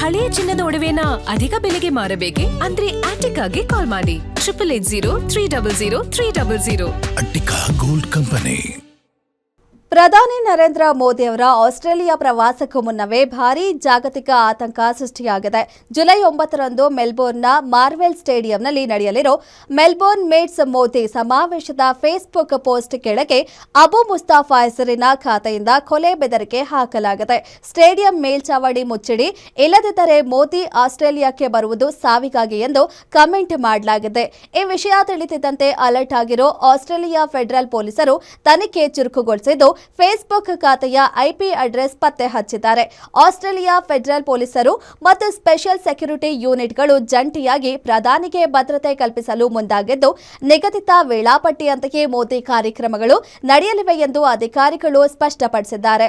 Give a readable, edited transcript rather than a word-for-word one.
ಹಳೆಯ ಚಿನ್ನದ ಒಡವೆನ ಅಧಿಕ ಬೆಲೆಗೆ ಮಾರಬೇಕೆ? ಅಂದ್ರೆ ಆಟಿಕಾಗೆ ಕಾಲ್ ಮಾಡಿ 8880 ಅಟ್ಟಿಕಾ ಗೋಲ್ಡ್ ಕಂಪನಿ. ಪ್ರಧಾನಿ ನರೇಂದ್ರ ಮೋದಿ ಅವರ ಆಸ್ಟ್ರೇಲಿಯಾ ಪ್ರವಾಸಕ್ಕೂ ಮುನ್ನವೇ ಭಾರೀ ಜಾಗತಿಕ ಆತಂಕ ಸೃಷ್ಟಿಯಾಗಿದೆ. ಜುಲೈ 9ರಂದು ಮೆಲ್ಬೋರ್ನ್ನ ಮಾರ್ವೆಲ್ ಸ್ಟೇಡಿಯಂನಲ್ಲಿ ನಡೆಯಲಿರೋ ಮೆಲ್ಬೋರ್ನ್ ಮೀಟ್ಸ್ ಮೋದಿ ಸಮಾವೇಶದ ಫೇಸ್ಬುಕ್ ಪೋಸ್ಟ್ ಕೆಳಗೆ ಅಬು ಮುಸ್ತಾಫಾ ಹೆಸರಿನ ಖಾತೆಯಿಂದ ಕೊಲೆ ಬೆದರಿಕೆ ಹಾಕಲಾಗಿದೆ. ಸ್ಟೇಡಿಯಂ ಮೇಲ್ಚಾವಡಿ ಮುಚ್ಚಿಡಿ, ಇಲ್ಲದಿದ್ದರೆ ಮೋದಿ ಆಸ್ಟ್ರೇಲಿಯಾಕ್ಕೆ ಬರುವುದು ಸಾವಿಗಾಗಿ ಎಂದು ಕಮೆಂಟ್ ಮಾಡಲಾಗಿದೆ. ಈ ವಿಷಯ ತಿಳಿದಿದ್ದಂತೆ ಅಲರ್ಟ್ ಆಗಿರೋ ಆಸ್ಟ್ರೇಲಿಯಾ ಫೆಡರಲ್ ಪೊಲೀಸರು ತನಿಖೆ ಚುರುಕುಗೊಳಿಸಿದ್ದು ಫೇಸ್ಬುಕ್ ಖಾತೆಯ ಐಪಿ ಅಡ್ರೆಸ್ ಪತ್ತೆ ಹಚ್ಚಿದ್ದಾರೆ. ಆಸ್ಟ್ರೇಲಿಯಾ ಫೆಡರಲ್ ಪೊಲೀಸರು ಮತ್ತು ಸ್ಪೆಷಲ್ ಸೆಕ್ಯೂರಿಟಿ ಯೂನಿಟ್ಗಳು ಜಂಟಿಯಾಗಿ ಪ್ರಧಾನಿಗೆ ಭದ್ರತೆ ಕಲ್ಪಿಸಲು ಮುಂದಾಗಿದ್ದು, ನಿಗದಿತ ವೇಳಾಪಟ್ಟಿಯಂತೆಯೇ ಮೋದಿ ಕಾರ್ಯಕ್ರಮಗಳು ನಡೆಯಲಿವೆ ಎಂದು ಅಧಿಕಾರಿಗಳು ಸ್ಪಷ್ಟಪಡಿಸಿದ್ದಾರೆ.